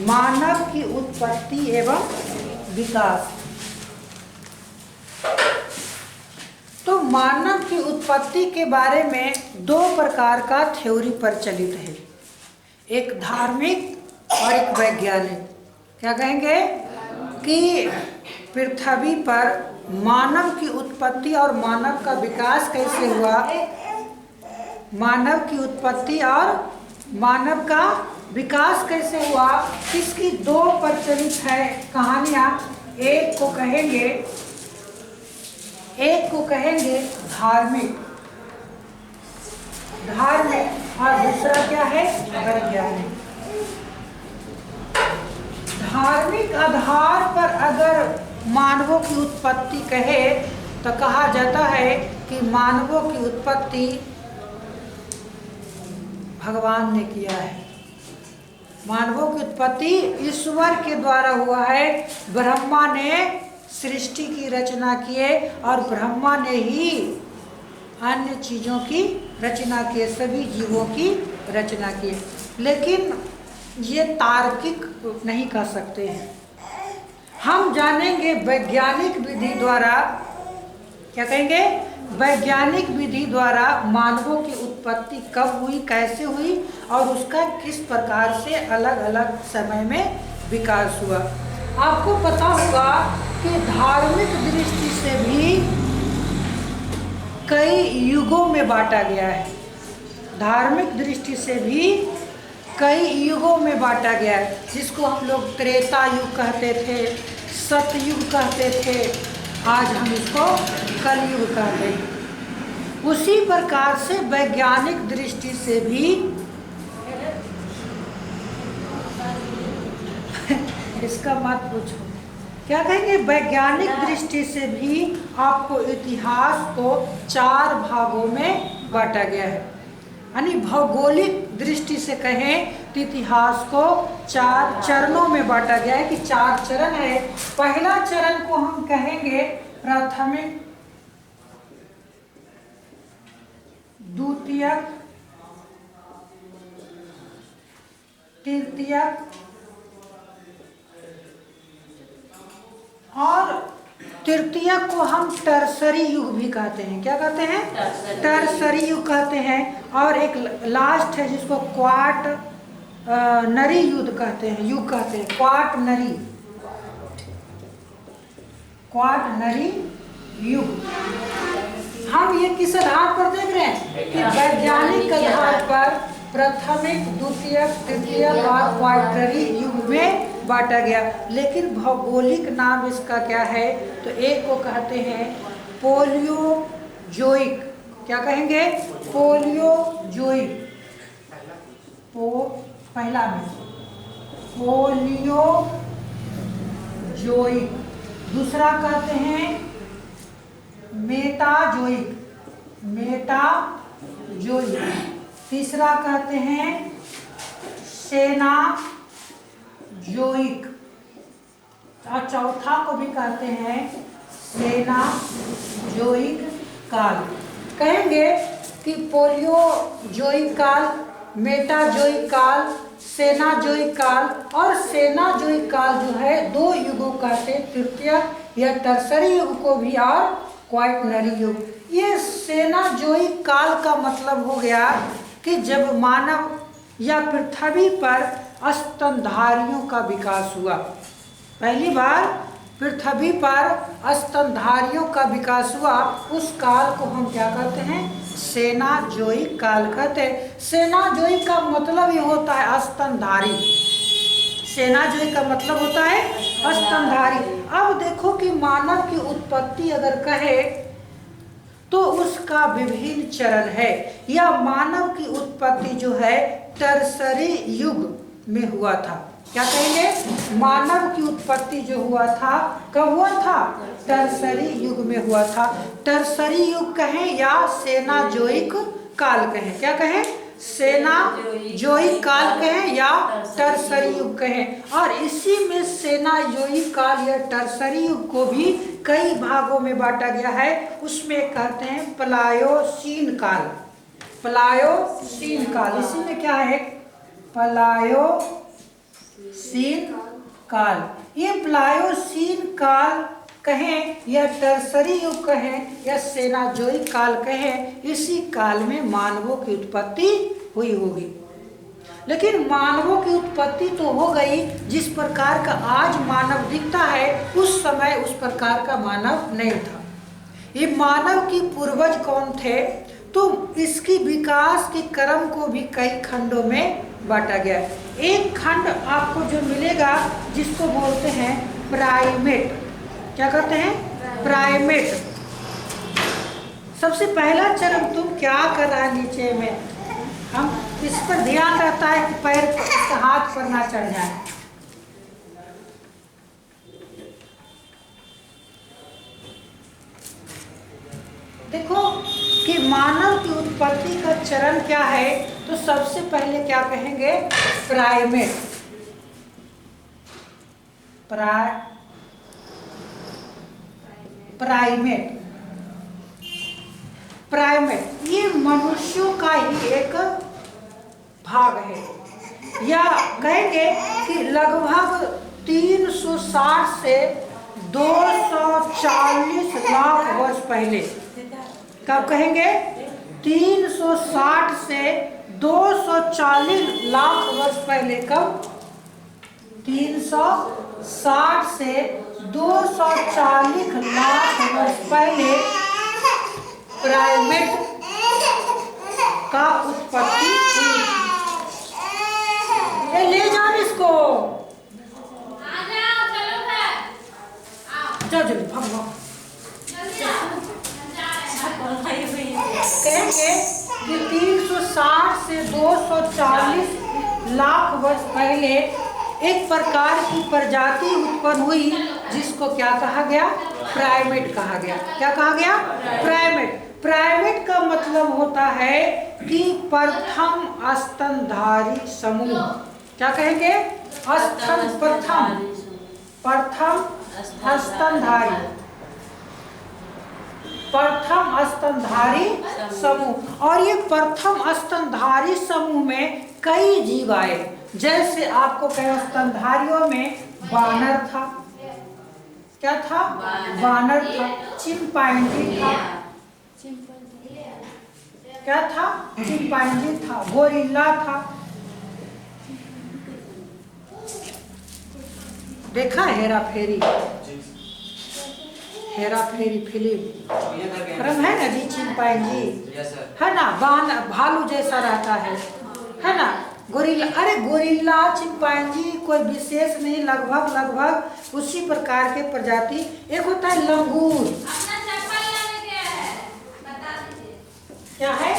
मानव की उत्पत्ति एवं विकास। तो मानव की उत्पत्ति के बारे में दो प्रकार का थ्योरी प्रचलित है, एक धार्मिक और एक वैज्ञानिक। क्या कहेंगे कि पृथ्वी पर मानव की उत्पत्ति और मानव का विकास कैसे हुआ, मानव की उत्पत्ति और मानव का विकास कैसे हुआ, इसकी दो प्रचलित है कहानियाँ। एक को कहेंगे धार्मिक और दूसरा क्या है, वैज्ञानिक। धार्मिक आधार पर अगर मानवों की उत्पत्ति कहे तो कहा जाता है कि मानवों की उत्पत्ति भगवान ने किया है। मानवों की उत्पत्ति ईश्वर के द्वारा हुआ है। ब्रह्मा ने सृष्टि की रचना किए और ब्रह्मा ने ही अन्य चीज़ों की रचना की, सभी जीवों की रचना की। लेकिन ये तार्किक नहीं कर सकते हैं। हम जानेंगे वैज्ञानिक विधि द्वारा, क्या कहेंगे, वैज्ञानिक विधि द्वारा मानवों की उत्पत्ति कब हुई, कैसे हुई और उसका किस प्रकार से अलग अलग समय में विकास हुआ। आपको पता होगा कि धार्मिक दृष्टि से भी कई युगों में बांटा गया है। धार्मिक दृष्टि से भी कई युगों में बांटा गया है, जिसको हम लोग त्रेता युग कहते थे, सतयुग कहते थे, आज हम इसको कलयुग कहते हैं। उसी प्रकार से वैज्ञानिक दृष्टि से भी इसका मत पूछो, क्या कहेंगे, वैज्ञानिक दृष्टि से भी आपको इतिहास को 4 भागों में बांटा गया है। यानी भौगोलिक दृष्टि से कहें तो इतिहास को 4 चरणों में बांटा गया है कि 4 चरण है। पहला चरण को हम कहेंगे प्राथमिक, द्वितीयक, तृतीयक और तृतीयक को हम टर्सरी युग भी कहते हैं। क्या कहते हैं, टर्सरी युग कहते हैं। और एक लास्ट है जिसको क्वाट नरी युग कहते हैं, क्वाट नरी युग। हम ये किस आधार पर देख रहे हैं कि वैज्ञानिक आधार पर प्राथमिक, द्वितीयक, तृतीयक और क्वाटरनरी युग में बांटा गया। लेकिन भौगोलिक नाम इसका क्या है, तो एक को कहते हैं पोलियोजोइक। क्या कहेंगे, पोलियोजोइक, पहला में पोलियोजोइक। दूसरा कहते हैं मेटाजोइक, तीसरा कहते हैं सेनाजोइक और चौथा को भी कहते हैं सेनाजोइक काल। कहेंगे कि पोलियोजोइक काल, मेटाजोइक काल, सेनाजोइक काल। और सेनाजोइक काल जो है 2 युगों का से तृतीय या टर्सरी युग को भी और क्वाटरनरी युग। ये सेनाजोइक काल का मतलब हो गया कि जब मानव या पृथ्वी पर स्तनधारियों का विकास हुआ। पहली बार पृथ्वी पर स्तनधारियों का विकास हुआ, उस काल को हम क्या कहते हैं, सेनाजोइक काल कहते हैं। सेनाजोइक का मतलब ये होता है स्तनधारी। सेनाजोइक का मतलब होता है स्तनधारी। अब देखो कि मानव की उत्पत्ति अगर कहे तो उसका विभिन्न चरण है। या मानव की उत्पत्ति जो है टर्सरी युग में हुआ था। क्या कहेंगे, मानव की उत्पत्ति जो हुआ था कब हुआ था, टर्सरी युग में हुआ था। टर्सरी युग कहें या सेनाजोइक काल कहें, क्या कहें, सेनाजोइक काल कहें या टर्सरी युग कहें। और इसी में सेनाजोइक काल या टर्सरी युग को भी कई भागों में बांटा गया है। उसमें कहते हैं प्लायोसीन काल, इसी में क्या है, प्लायोसीन प्लायोसीन काल। ये प्लायोसीन काल कहें या टर्सरी युग कहें या सेनाजोइक काल कहें, इसी काल में मानवों की उत्पत्ति हुई होगी। लेकिन मानवों की उत्पत्ति तो हो गई, जिस प्रकार का आज मानव दिखता है उस समय उस प्रकार का मानव नहीं था। ये मानव की पूर्वज कौन थे, तो इसकी विकास के क्रम को भी कई खंडों में बांटा गया। एक खंड आपको जो मिलेगा जिसको बोलते हैं प्राइमेट। क्या कहते हैं? प्राइमेट। सबसे पहला चरण तुम क्या कर रहा है नीचे में, हम इस पर ध्यान रहता है कि पैर हाथ पर ना चढ़ जाए। देखो कि मानव की उत्पत्ति का चरण क्या है, तो सबसे पहले क्या कहेंगे? प्राइमेट। प्राइमेट ये मनुष्यों का ही एक भाग है, या कहेंगे कि लगभग 360 से 240 लाख वर्ष पहले। कब कहेंगे? 360 से 240 लाख वर्ष पहले। कब? 360 से 240 लाख वर्ष पहले प्राइमेट का उत्पत्ति हुई। ले जाओ इसको, जाओ जल्दी भागो। कहेंगे कि 360 से 240 लाख वर्ष पहले एक प्रकार की प्रजाति उत्पन्न हुई, जिसको क्या कहा गया? प्राइमेट कहा गया। क्या कहा गया? प्राइमेट। प्राइमेट का मतलब होता है कि प्रथम स्तनधारी समूह। क्या कहेंगे? प्रथम स्तनधारी समूह। और ये प्रथम स्तनधारी समूह में कई जीव आए। जैसे आपको कहे स्तनधारियों में बानर था। क्या था? बानर था। चिंपैंजी था। क्या था? चिंपैंजी था। गोरिल्ला था। देखा हेरा फेरी? हेरा फेरी फिल्म है ना जी? चिंपैंजी है ना, भालू जैसा रहता है ना? गोरिल्ला, अरे गोरिल्ला चिंपैंजी कोई विशेष नहीं, लगभग उसी प्रकार के प्रजाति। एक होता है लंगूर। क्या है?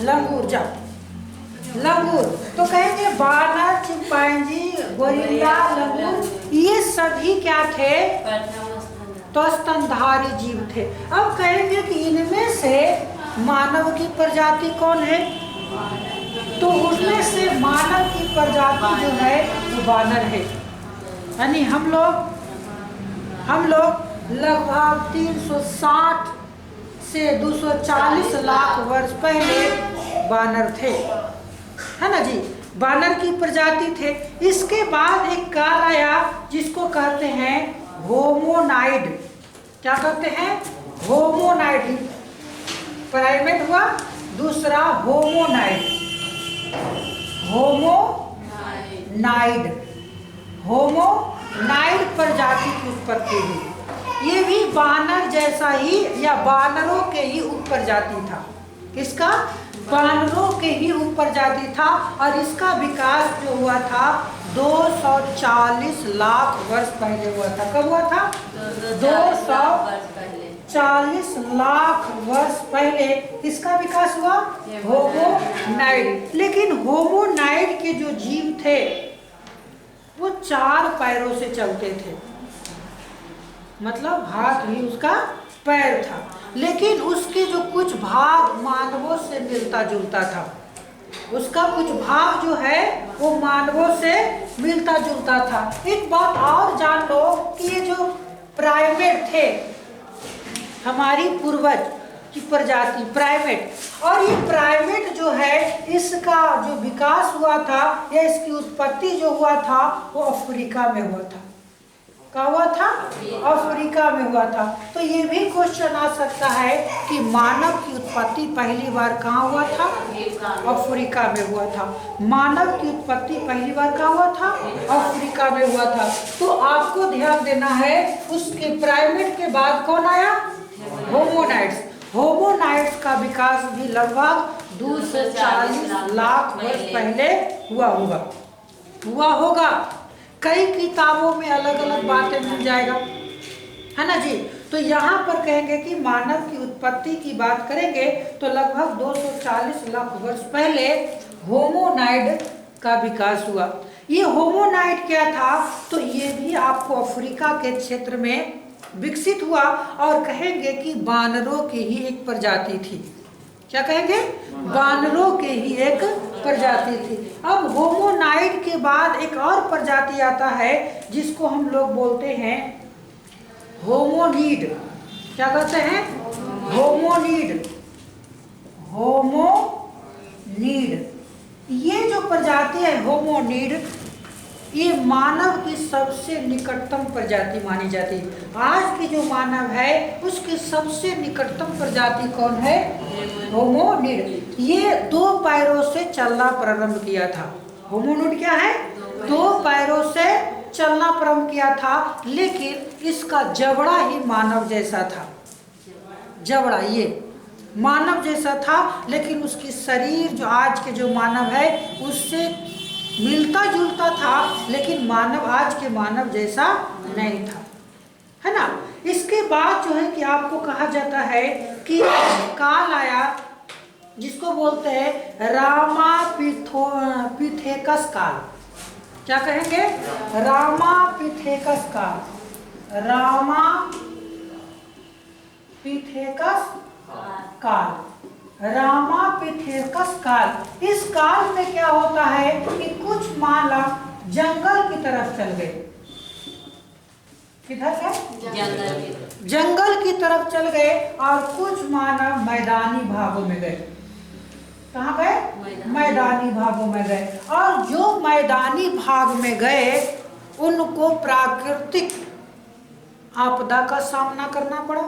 लंगूर। जाओ लंगूर। तो कहेंगे बानर, चिंपैंजी, गोरिल्ला, लंगूर, ये सभी क्या थे? तो स्तनधारी जीव थे। अब कहेंगे कि इनमें से मानव की प्रजाति कौन है, तो उसमें से मानव की प्रजाति जो है वो बानर है। यानी हम लोग लगभग 360 से 240 लाख वर्ष पहले बानर थे, है ना जी? बानर की प्रजाति थे। इसके बाद एक काल आया जिसको कहते हैं होमोनाइड। क्या कहते हैं? होमोनाइड। प्राइमेट हुआ, दूसरा होमोनाइड। होमोनाइड प्रजाति की उत्पत्ति हुई। ये भी बानर जैसा ही या बानरों के ही उपप्रजाति था। किसका? बानरों के ही उपप्रजाति था। और इसका विकास जो हुआ था 240 लाख वर्ष पहले हुआ था। कब हुआ था? 240 लाख वर्ष पहले इसका विकास हुआ, होमोनाइड। लेकिन होमोनाइड के जो जीव थे वो 4 पैरों से चलते थे, मतलब हाथ भी उसका पैर था। लेकिन उसके जो कुछ भाग मानवों से मिलता जुलता था। उसका कुछ भाग जो है वो मानवों से मिलता जुलता था। एक बात और जान लो कि ये जो प्राइमेट थे, हमारी पूर्वज, की प्रजाति, प्राइमेट। और ये प्राइमेट जो है इसका जो विकास हुआ था या इसकी उत्पत्ति जो हुआ था वो अफ्रीका में हुआ था। कहाँ हुआ था? अफ्रीका में हुआ था। तो ये भी क्वेश्चन आ सकता है कि मानव की उत्पत्ति पहली बार कहाँ हुआ था? अफ्रीका में हुआ था। मानव की उत्पत्ति पहली बार कहाँ हुआ था? अफ्रीका में हुआ था। तो आपको ध्यान देना है उसके प्राइमेट के बाद कौन आया? होमोनाइड्स। होमोनाइड्स का विकास भी लगभग 240 लाख वर्ष पहले हुआ होगा। कई किताबों में अलग अलग बातें मिल जाएगा, है ना जी। तो यहाँ पर कहेंगे कि मानव की उत्पत्ति की बात करेंगे तो लगभग 240 लाख वर्ष पहले होमोनाइड का विकास हुआ। ये होमोनाइड क्या था? तो ये भी आपको अफ्रीका के क्षेत्र में विकसित हुआ और कहेंगे कि बानरों की ही एक प्रजाति थी। क्या कहेंगे? बानरों के ही एक प्रजाति थी। अब होमोनाइड के बाद एक और प्रजाति आता है जिसको हम लोग बोलते हैं होमोनीड। क्या कहते हैं? होमोनीड। होमोनीड ये जो प्रजाति है होमोनीड, ये मानव की सबसे निकटतम प्रजाति मानी जाती है। आज की जो मानव है उसकी सबसे निकटतम प्रजाति कौन है? होमोनिड। ये 2 पैरों से चलना प्रारंभ किया था। होमोनिड क्या है? 2 पैरों से चलना प्रारंभ किया था, लेकिन इसका जबड़ा ही मानव जैसा था। जबड़ा ये मानव जैसा था, लेकिन उसकी शरीर जो आज के जो मानव है उससे मिलता जुलता था, लेकिन मानव आज के मानव जैसा नहीं था, है ना। इसके बाद जो है कि आपको कहा जाता है कि काल आया जिसको बोलते हैं रामापिथेकस काल। क्या कहेंगे? रामापिथेकस काल। रामापिथेकस काल। रामापिथेकस काल। इस काल में क्या होता है कि कुछ मानव जंगल की तरफ चल गए। किधर गए? जंगल की तरफ चल गए और कुछ मानव मैदानी भागों में गए। कहाँ गए? मैदानी भागों में गए। और जो मैदानी भाग में गए उनको प्राकृतिक आपदा का सामना करना पड़ा।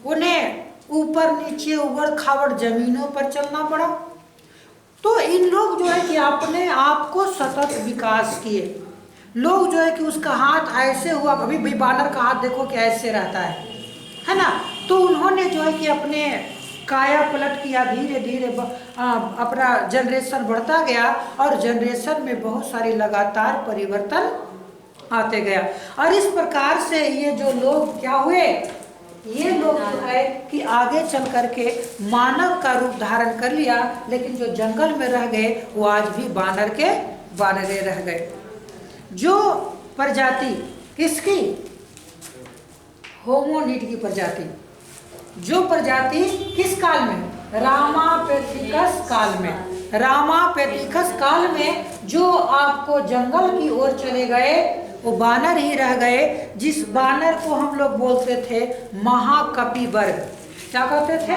उन्हें ऊपर नीचे उबड़ खाबड़ जमीनों पर चलना पड़ा। तो इन लोग जो है कि अपने आप को सतत विकास किए। लोग जो है कि उसका हाथ ऐसे हुआ, अभी भी बानर का हाथ देखो कि ऐसे रहता है ना। तो उन्होंने जो है कि अपने काया पलट किया, धीरे धीरे अपना जनरेशन बढ़ता गया और जनरेशन में बहुत सारी लगातार परिवर्तन आते गया। और इस प्रकार से ये जो लोग क्या हुए, ये लोग जो है कि आगे चल करके मानव का रूप धारण कर लिया, लेकिन जो जंगल में रह गए वो आज भी बानर के बानरे रह गए। जो प्रजाति किसकी? होमोनिड की प्रजाति। जो प्रजाति किस काल में? रामापेथिकस काल में। रामापेथिकस काल में जो आपको जंगल की ओर चले गए वो बानर ही रह गए, जिस बानर को हम लोग बोलते थे महाकपिवर्ग। क्या कहते थे?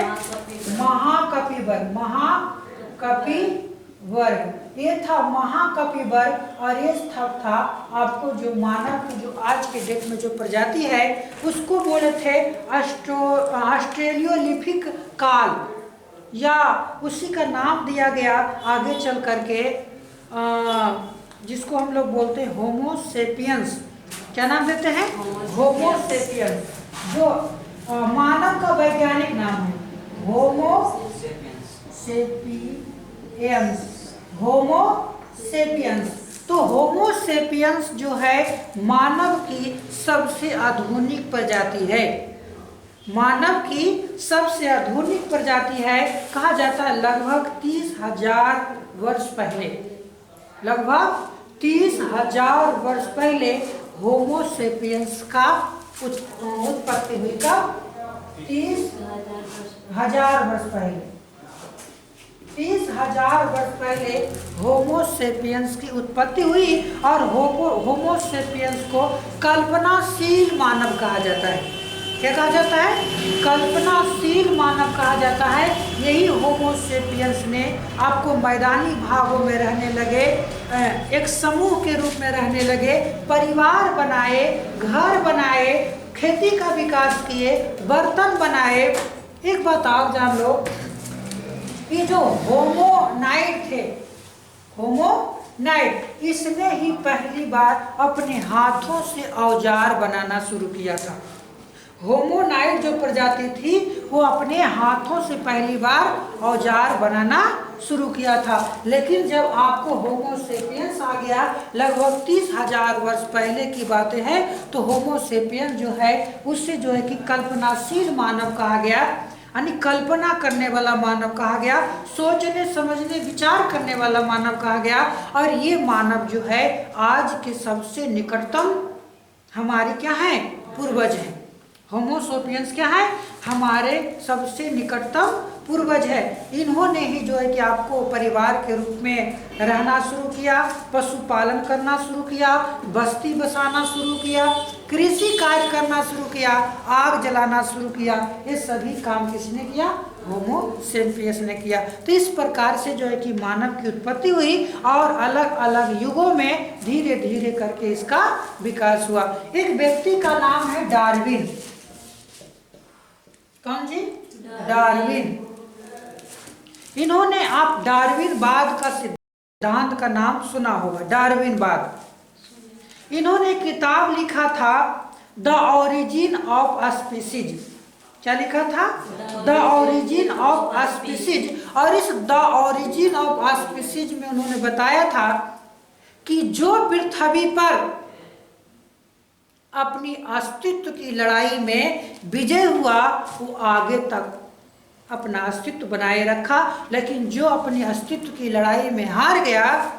महाकपिवर्ग। महाकपिवर्ग ये था महाकपिवर्ग। और ये था आपको जो मानव की जो आज के डेट में जो प्रजाति है उसको बोले थे ऑस्ट्रेलियोलिथिक काल, या उसी का नाम दिया गया आगे चल करके जिसको हम लोग बोलते हैं होमोसेपियंस। क्या नाम देते हैं? होमोसेपियंस। जो मानव का वैज्ञानिक नाम है होमोसेपियंस। होमोसेपियंस। तो होमोसेपियंस जो है मानव की सबसे आधुनिक प्रजाति है। मानव की सबसे आधुनिक प्रजाति है। कहा जाता है लगभग 30,000 वर्ष पहले, लगभग 30,000 वर्ष पहले होमोसेपियंस का उत्पत्ति हुई। कब? 30,000 वर्ष पहले। 30,000 वर्ष पहले होमोसेपियंस की उत्पत्ति हुई। और होमोसेपियंस को कल्पनाशील मानव कहा जाता है। क्या कहा जाता है? कल्पनाशील मानव कहा जाता है। यही होमो सेपियंस ने आपको मैदानी भागों में रहने लगे, एक समूह के रूप में रहने लगे, परिवार बनाए, घर बनाए, खेती का विकास किए, बर्तन बनाए। एक बात आप जान लो, ये जो होमोनाइट थे, होमोनाइट, इसने ही पहली बार अपने हाथों से औजार बनाना शुरू किया था। होमोनाइट जो प्रजाति थी वो अपने हाथों से पहली बार औजार बनाना शुरू किया था। लेकिन जब आपको होमो सेपियंस आ गया, लगभग 30,000 वर्ष पहले की बातें हैं, तो होमो सेपियंस जो है उससे जो है कि कल्पनाशील मानव कहा गया, यानी कल्पना करने वाला मानव कहा गया, सोचने समझने विचार करने वाला मानव कहा गया। और ये मानव जो है आज के सबसे निकटतम हमारे क्या है? पूर्वज हैं। होमो सेपियंस क्या है? हमारे सबसे निकटतम पूर्वज है। इन्होंने ही जो है कि आपको परिवार के रूप में रहना शुरू किया, पशुपालन करना शुरू किया, बस्ती बसाना शुरू किया, कृषि कार्य करना शुरू किया, आग जलाना शुरू किया। ये सभी काम किसने किया? होमो सेपियंस ने किया। तो इस प्रकार से जो है कि मानव की उत्पत्ति हुई और अलग अलग युगों में धीरे धीरे करके इसका विकास हुआ। एक व्यक्ति का नाम है डार्विन। कौन जी? डार्विन। इन्होंने, आप डार्विनवाद का सिद्धांत का नाम सुना होगा, डार्विनवाद। इन्होंने किताब लिखा था द ओरिजिन ऑफ स्पीसीज। क्या लिखा था? The origin of species. और इस द ओरिजिन ऑफ स्पीसीज में उन्होंने बताया था कि जो पृथ्वी पर अपनी अस्तित्व की लड़ाई में विजय हुआ वो आगे तक अपना अस्तित्व बनाए रखा, लेकिन जो अपने अस्तित्व की लड़ाई में हार गया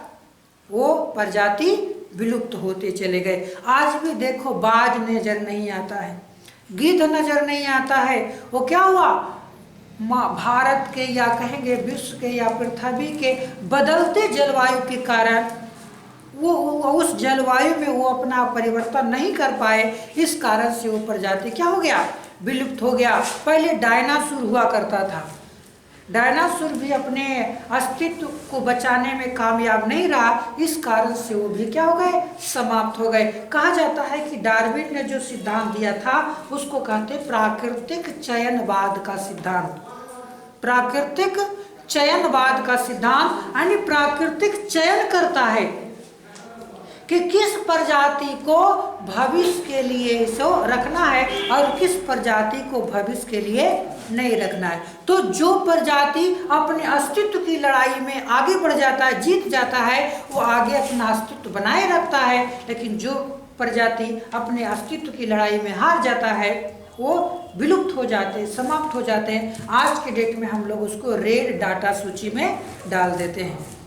वो प्रजाति विलुप्त होते चले गए। आज भी देखो, बाज नजर नहीं आता है, गिद्ध नजर नहीं आता है। वो क्या हुआ? भारत के या कहेंगे विश्व के या पृथ्वी के बदलते जलवायु के कारण वो उस जलवायु में वो अपना परिवर्तन नहीं कर पाए। इस कारण से वो प्रजाति क्या हो गया? विलुप्त हो गया। पहले डायनासोर हुआ करता था, डायनासोर भी अपने अस्तित्व को बचाने में कामयाब नहीं रहा, इस कारण से वो भी क्या हो गए? समाप्त हो गए। कहा जाता है कि डार्विन ने जो सिद्धांत दिया था उसको कहते प्राकृतिक चयनवाद का सिद्धांत। प्राकृतिक चयनवाद का सिद्धांत यानी प्राकृतिक चयन करता है कि किस प्रजाति को भविष्य के लिए सो रखना है और किस प्रजाति को भविष्य के लिए नहीं रखना है। तो जो प्रजाति अपने अस्तित्व की लड़ाई में आगे बढ़ जाता है, जीत जाता है, वो आगे अपना अस्तित्व बनाए रखता है। लेकिन जो प्रजाति अपने अस्तित्व की लड़ाई में हार जाता है वो विलुप्त हो जाते हैं, समाप्त हो जाते हैं। आज के डेट में हम लोग उसको रेड डाटा सूची में डाल देते हैं।